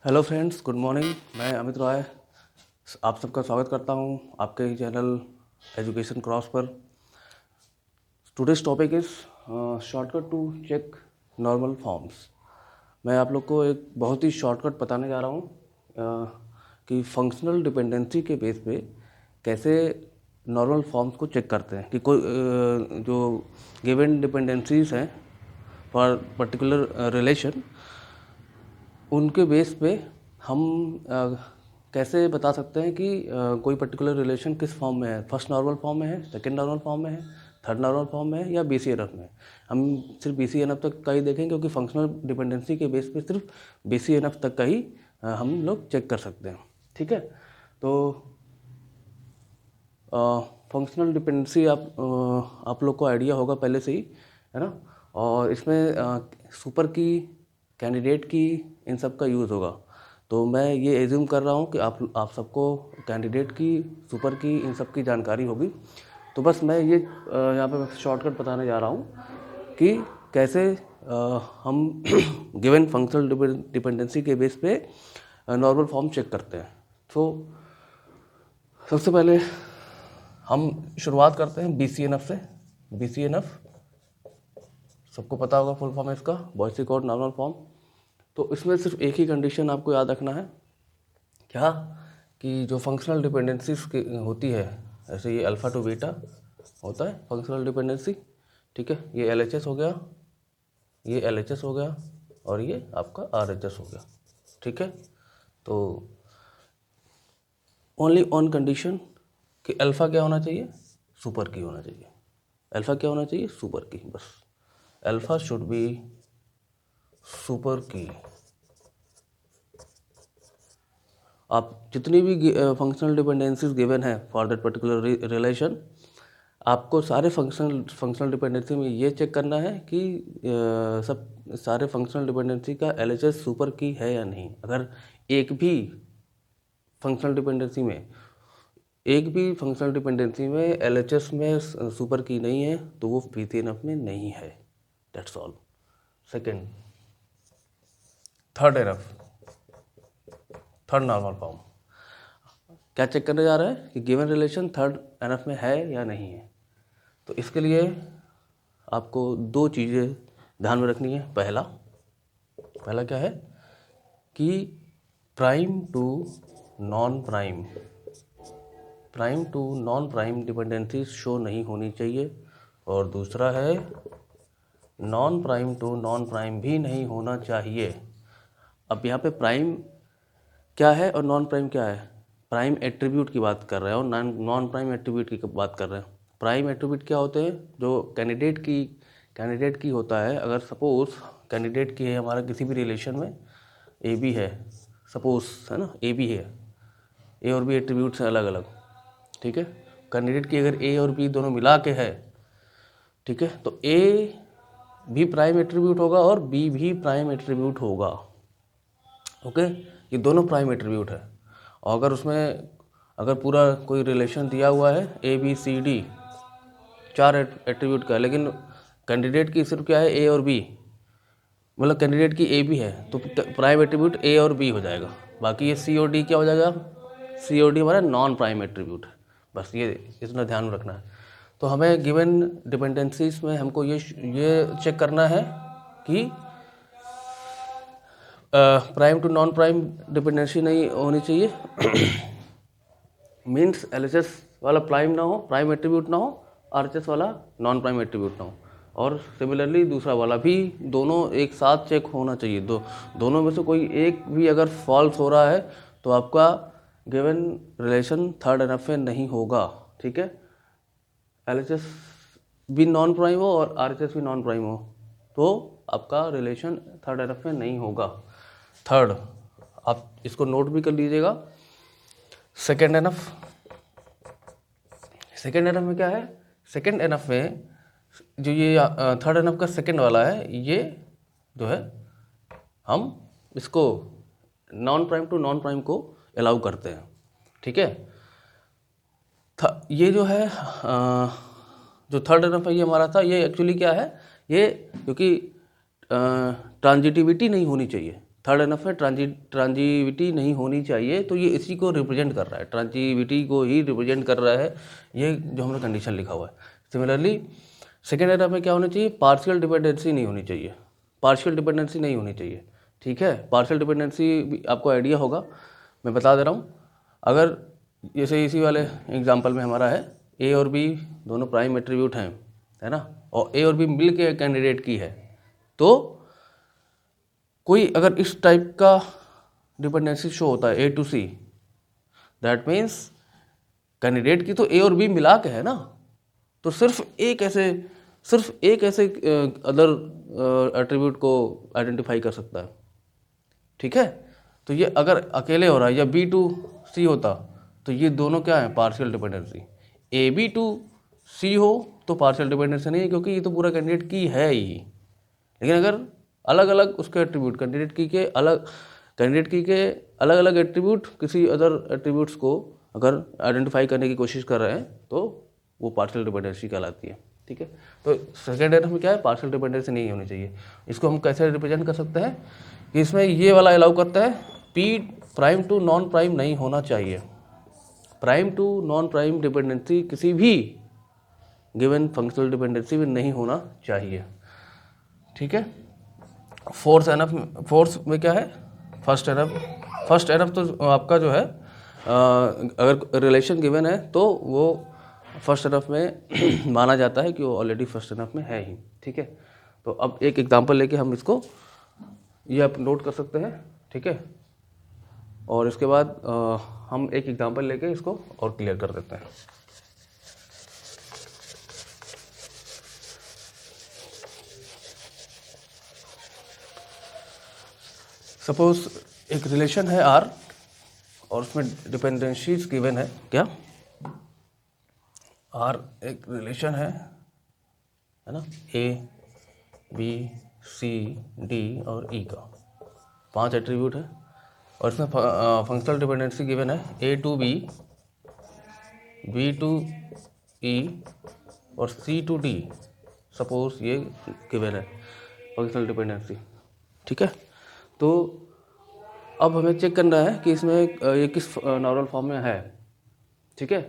Hello friends, good morning. मैं अमित रॉय आप सबका स्वागत करता हूं आपके ही चैनल एजुकेशन क्रॉस पर। Today's topic is shortcut to check normal forms. मैं आप लोग को एक बहुत ही शॉर्टकट बताने जा रहा हूं कि फंक्शनल डिपेंडेंसी के बेस पे कैसे नॉर्मल फॉर्म्स को चेक करते हैं कि कोई जो गिवन डिपेंडेंसीज हैं फॉर पर्टिकुलर रिलेशन, उनके बेस पे हम कैसे बता सकते हैं कि कोई पर्टिकुलर रिलेशन किस फॉर्म में है, फर्स्ट नॉर्मल फॉर्म में है, सेकंड नॉर्मल फॉर्म में है, थर्ड नॉर्मल फॉर्म में है या BCNF में। हम सिर्फ BCNF तक का ही देखें क्योंकि फंक्शनल डिपेंडेंसी के बेस पे सिर्फ BCNF तक का ही हम लोग चेक कर सकते हैं। ठीक है, तो फंक्शनल डिपेंडेंसी आप लोग को आइडिया होगा पहले से ही, है ना। और इसमें सुपर की, कैंडिडेट की, इन सब का यूज़ होगा। तो मैं ये एज्यूम कर रहा हूँ कि आप सबको कैंडिडेट की, सुपर की, इन सब की जानकारी होगी। तो बस मैं ये यहाँ पे शॉर्टकट बताने जा रहा हूँ कि कैसे हम गिवन फंक्शनल डिपेंडेंसी के बेस पे नॉर्मल फॉर्म चेक करते हैं। तो सबसे पहले हम शुरुआत करते हैं BCNF से। BCNF सबको पता होगा, फुल फॉर्म है इसका बॉयसी कोड नॉर्मल फॉर्म। तो इसमें सिर्फ एक ही कंडीशन आपको याद रखना है, क्या कि जो फंक्शनल डिपेंडेंसीज होती है, ऐसे ये अल्फ़ा टू बीटा होता है फंक्शनल डिपेंडेंसी। ठीक है, ये LHS हो गया, ये LHS हो गया और ये आपका RHS हो गया। ठीक है, तो ओनली ऑन कंडीशन कि अल्फ़ा क्या होना चाहिए, सुपर की होना चाहिए। अल्फ़ा क्या होना चाहिए, सुपर की। बस अल्फ़ा शुड बी सुपर की। आप जितनी भी फंक्शनल डिपेंडेंसीज गिवन है फॉर दैट पर्टिकुलर रिलेशन, आपको सारे फंक्शनल डिपेंडेंसी में ये चेक करना है कि सब सारे फंक्शनल डिपेंडेंसी का LHS सुपर की है या नहीं। अगर एक भी फंक्शनल डिपेंडेंसी में LHS में सुपर की नहीं है तो वो BCNF में नहीं है। That's all. Second, third normal form क्या चेक करने जा रहा है कि गिवन रिलेशन थर्ड NF में है या नहीं है। तो इसके लिए आपको दो चीज़ें ध्यान में रखनी है। पहला क्या है कि prime to non prime dependency show नहीं होनी चाहिए, और दूसरा है non prime to non prime भी नहीं होना चाहिए। अब यहाँ पे प्राइम क्या है और नॉन प्राइम क्या है, प्राइम एट्रीब्यूट की बात कर रहे हैं और नॉन प्राइम एट्रीब्यूट की बात कर रहे हैं। प्राइम एट्रीब्यूट क्या होते हैं, जो कैंडिडेट की होता है। अगर सपोज कैंडिडेट की है हमारा किसी भी रिलेशन में AB है, सपोज, है ना, AB है, A और B एट्रीब्यूट्स हैं अलग अलग। ठीक है, कैंडिडेट की अगर A और B दोनों मिला के है, ठीक है, तो A भी प्राइम एट्रीब्यूट होगा और B भी प्राइम एट्रीब्यूट होगा। ओके, ये दोनों प्राइम एट्रीब्यूट है। और अगर उसमें अगर पूरा कोई रिलेशन दिया हुआ है ABCD 4 एट्रीब्यूट का, लेकिन कैंडिडेट की सिर्फ क्या है A और B, मतलब कैंडिडेट की AB है तो प्राइम एट्रीब्यूट A और B हो जाएगा। बाकी ये C और D क्या हो जाएगा, C और D हमारा नॉन प्राइम एट्रीब्यूट है। बस ये इतना ध्यान में रखना है। तो हमें गिवन डिपेंडेंसीज में हमको ये चेक करना है कि prime to non prime dependency नहीं होनी चाहिए। मीन्स LHS वाला प्राइम एट्रीब्यूट ना हो, RHS वाला नॉन प्राइम एट्रीब्यूट ना हो, और सिमिलरली दूसरा वाला भी दोनों एक साथ चेक होना चाहिए। दोनों में से कोई एक भी अगर फॉल्स हो रहा है तो आपका गिवन रिलेशन थर्ड NF में नहीं होगा। ठीक है, LHS भी नॉन प्राइम हो और RHS भी नॉन प्राइम हो तो आपका रिलेशन थर्ड NF में नहीं होगा। थर्ड, आप इसको नोट भी कर लीजिएगा। सेकेंड NF में क्या है, सेकेंड NF में जो ये थर्ड NF का सेकेंड वाला है, ये जो है हम इसको non prime to non prime को अलाउ करते हैं। ठीक है, ये जो है जो थर्ड NF है ये हमारा था, ये एक्चुअली क्या है, ये क्योंकि ट्रांजिटिविटी नहीं होनी चाहिए। थर्ड एनएफ में ट्रांजिविटी नहीं होनी चाहिए, तो ये इसी को रिप्रेजेंट कर रहा है, ट्रांजिविटी को ही रिप्रेजेंट कर रहा है ये जो हमने कंडीशन लिखा हुआ है। सिमिलरली सेकेंड एनएफ में क्या होना चाहिए, पार्शियल डिपेंडेंसी नहीं होनी चाहिए, पार्शियल डिपेंडेंसी नहीं होनी चाहिए। ठीक है, पार्शियल डिपेंडेंसी आपको आइडिया होगा, मैं बता दे रहा हूँ। अगर जैसे इसी वाले एग्जांपल में हमारा है ए और बी दोनों प्राइम एट्रीब्यूट हैं, है ना, और ए और बी मिल के कैंडिडेट की है, तो कोई अगर इस टाइप का डिपेंडेंसी शो होता है A to C, that means candidate की तो ए और बी मिला के है ना, तो सिर्फ एक ऐसे अदर एट्रीब्यूट को आइडेंटिफाई कर सकता है। ठीक है, तो ये अगर अकेले हो रहा है या बी टू सी होता तो ये दोनों क्या है, partial dependency. A B to C हो तो पार्शियल डिपेंडेंसी नहीं है, क्योंकि ये तो पूरा कैंडिडेट की है ही। लेकिन अगर अलग अलग उसके एट्रीब्यूट कैंडिडेट की के अलग अलग एट्रीब्यूट किसी अदर एट्रीब्यूट्स को अगर आइडेंटिफाई करने की कोशिश कर रहे हैं तो वो पार्शियल डिपेंडेंसी कहलाती है। ठीक है, तो सेकेंड एनएफ में क्या है, पार्शियल डिपेंडेंसी नहीं होनी चाहिए। इसको हम कैसे रिप्रेजेंट कर सकते हैं कि इसमें ये वाला अलाउ करता है, P prime to non prime नहीं होना चाहिए। Prime to non prime dependency किसी भी गिवन फंक्शनल डिपेंडेंसी में नहीं होना चाहिए। ठीक है, फोर्थ में क्या है, फर्स्ट एनएफ तो आपका जो है अगर रिलेशन गिवन है तो वो फर्स्ट एनएफ में माना जाता है कि वो ऑलरेडी फर्स्ट एनएफ में है ही। ठीक है, तो अब एक एग्जांपल लेके हम इसको ये आप नोट कर सकते हैं। ठीक है, और इसके बाद हम एक एग्जांपल लेके इसको और क्लियर कर देते हैं। सपोज एक रिलेशन है R और उसमें डिपेंडेंसीज गिवन है, क्या R एक रिलेशन है ना, A B C D और E का 5 एट्रीब्यूट है, और इसमें फंक्शनल डिपेंडेंसी गिवन है A to B, B to E और C टू D। सपोज ये गिवन है फंक्शनल डिपेंडेंसी। ठीक है, तो अब हमें चेक करना है कि इसमें ये किस नॉर्मल फॉर्म में है। ठीक है,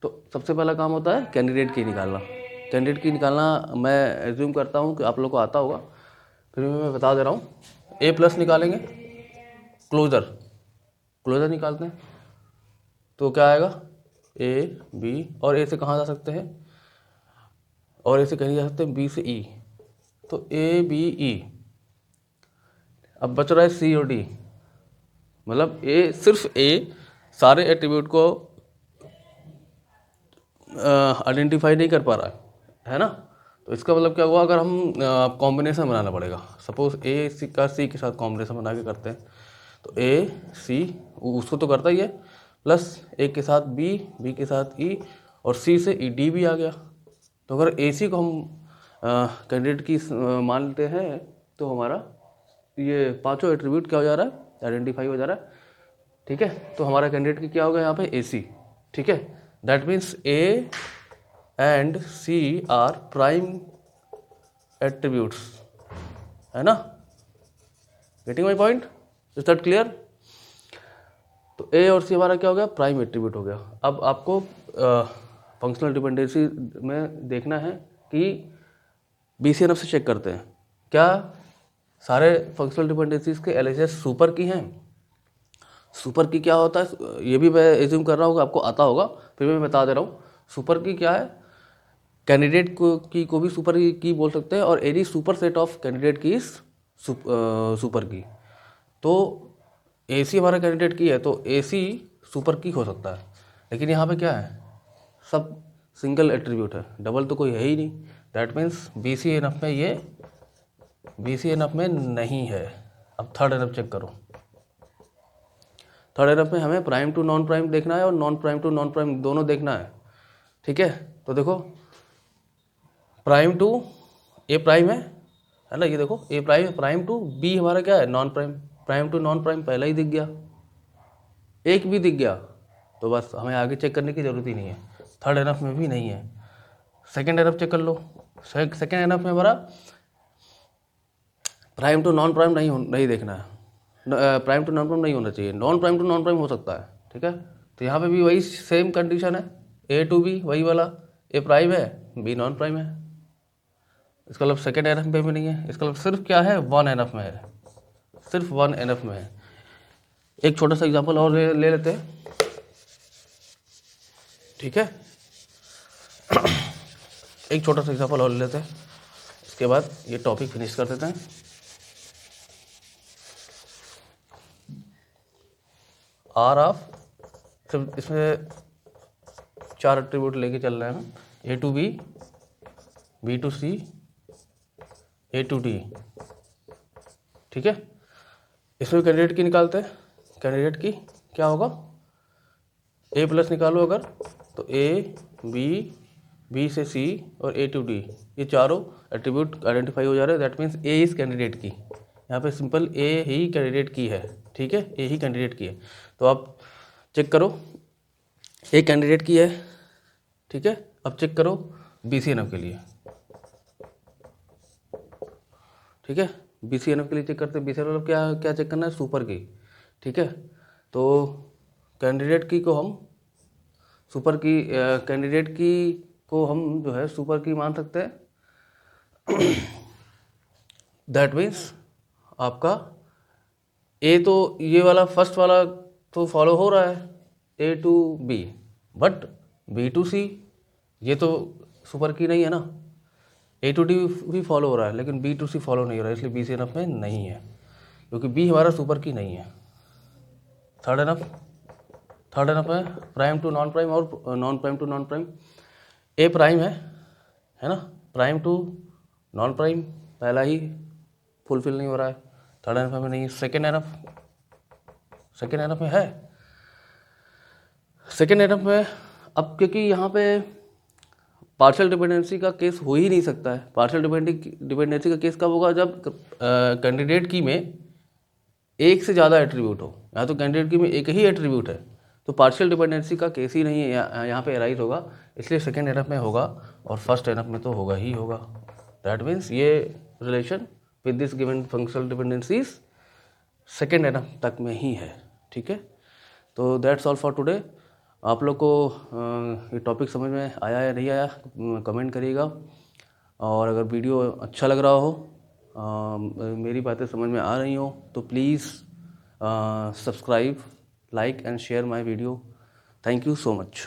तो सबसे पहला काम होता है कैंडिडेट की निकालना। कैंडिडेट की निकालना मैं एज्यूम करता हूँ कि आप लोग को आता होगा, फिर मैं बता दे रहा हूँ। ए प्लस निकालेंगे, क्लोजर निकालते हैं तो क्या आएगा, ए बी, और ए से कहाँ जा सकते हैं, और ए से कहीं जा सकते हैं बी से ई, तो ए बी ई। अब बच रहा है सी और डी, मतलब ए सिर्फ ए सारे एट्रीब्यूट को आइडेंटिफाई नहीं कर पा रहा है ना, तो इसका मतलब क्या हुआ, अगर हम कॉम्बिनेशन बनाना पड़ेगा। सपोज ए सी का सी के साथ कॉम्बिनेशन बना के करते हैं, तो ए सी उसको तो करता ही है, प्लस ए के साथ बी, बी के साथ ई, और सी से ई डी भी आ गया। तो अगर ए सी को हम कैंडिडेट की मान लेते हैं तो हमारा ये पांचों एट्रीब्यूट क्या हो जा रहा है, आइडेंटिफाई हो जा रहा है। ठीक है, तो हमारा कैंडिडेट की क्या होगा यहाँ पे, ए सी। ठीक है, that means A and C are prime attributes, है ना, getting my point, is that clear. तो ए और सी हमारा क्या हो गया, प्राइम एट्रीब्यूट हो गया। अब आपको फंक्शनल डिपेंडेंसी में देखना है कि BCNF से चेक करते हैं क्या सारे फंक्शनल डिपेंडेंसीज के एलएचएस सुपर की हैं। सुपर की क्या होता है ये भी मैं एज्यूम कर रहा हूँ कि आपको आता होगा, फिर मैं बता दे रहा हूँ। सुपर की क्या है, कैंडिडेट को भी सुपर की बोल सकते हैं, और any super set of candidate की इज सुपर की। तो AC हमारा कैंडिडेट की है तो AC सुपर की हो सकता है, लेकिन यहाँ पे क्या है, सब सिंगल एट्रीब्यूट है, डबल तो कोई है ही नहीं। दैट मीन्स BCNF में ये BCNF में नहीं है। अब थर्ड एनएफ चेक करो। थर्ड एनएफ में हमें प्राइम टू नॉन प्राइम देखना है और non prime to non prime दोनों देखना है। ठीक है, तो देखो प्राइम टू ए प्राइम है ना, ये देखो A prime, prime to B हमारा क्या है, non prime. Prime to non prime पहला ही दिख गया, एक भी दिख गया, तो बस हमें आगे चेक करने की जरूरत ही नहीं है। थर्ड एनएफ में भी नहीं है। सेकेंड एनएफ चेक कर लो। सेकेंड एनएफ में हमारा प्राइम टू नॉन प्राइम नहीं देखना है, प्राइम टू नॉन प्राइम नहीं होना चाहिए, non prime to non prime हो सकता है, ठीक है। तो यहाँ पे भी वही सेम कंडीशन है, ए टू बी वही वाला, ए प्राइम है बी नॉन प्राइम है, इसका मतलब सेकेंड एनएफ में भी नहीं है, इसका मतलब सिर्फ क्या है, वन एनएफ में है, सिर्फ वन एनएफ में है। एक छोटा सा एग्जांपल और ले लेते हैं, ठीक है। एक छोटा सा एग्जांपल और ले लेते हैं, इसके बाद ये टॉपिक फिनिश कर देते हैं। आर ऑफ, सिर्फ इसमें 4 एट्रीब्यूट लेके चल रहे हैं हम, A to B, B to C, A to D, ठीक है। इसमें कैंडिडेट की निकालते हैं, कैंडिडेट की क्या होगा, ए प्लस निकालो अगर तो ए बी, बी से सी और ए टू डी, ये चारों एट्रीब्यूट आइडेंटिफाई हो जा रहे हैं, that means A is candidate की, यहाँ पे सिंपल ए ही कैंडिडेट की है, ठीक है, ए ही कैंडिडेट की है। तो आप चेक करो, ए कैंडिडेट की है, ठीक है। अब चेक करो BCNF के लिए, ठीक है। BCNF के लिए चेक करते हैं, BCNF मतलब क्या चेक करना है, सुपर की, ठीक है। तो कैंडिडेट की को हम सुपर की, कैंडिडेट की को हम जो है सुपर की मान सकते हैं। दैट मीन्स आपका ए तो ये वाला फर्स्ट वाला तो फॉलो हो रहा है, A to B, but B to C ये तो सुपर की नहीं है ना, ए टू डी भी फॉलो हो रहा है लेकिन बी टू सी फॉलो नहीं हो रहा है, इसलिए BCNF में नहीं है, क्योंकि बी हमारा सुपर की नहीं है। थर्ड एनफ है प्राइम टू नॉन प्राइम और non prime to non prime. A prime है ना, प्राइम टू नॉन प्राइम पहला ही फुलफिल नहीं हो रहा है, थर्ड एनफ में नहीं है। सेकेंड एनफ में है, सेकेंड एनफ में अब क्योंकि यहाँ पे पार्शियल डिपेंडेंसी का केस हो ही नहीं सकता है। पार्शियल डिपेंडेंसी का केस कब होगा, जब कैंडिडेट की में एक से ज़्यादा एट्रीब्यूट हो, या तो कैंडिडेट की में एक ही एट्रीब्यूट है तो पार्शियल डिपेंडेंसी का केस ही नहीं है, यहाँ पे अराइज होगा, इसलिए सेकेंड एनएफ में होगा और फर्स्ट एनएफ में तो होगा ही होगा। दैट मीन्स ये relation with this given functional dependencies second NF तक में ही है, ठीक है। तो दैट्स ऑल फॉर टुडे। आप लोग को ये टॉपिक समझ में आया या नहीं आया कमेंट करिएगा, और अगर वीडियो अच्छा लग रहा हो, मेरी बातें समझ में आ रही हो तो please subscribe, like and share my video. Thank you so much.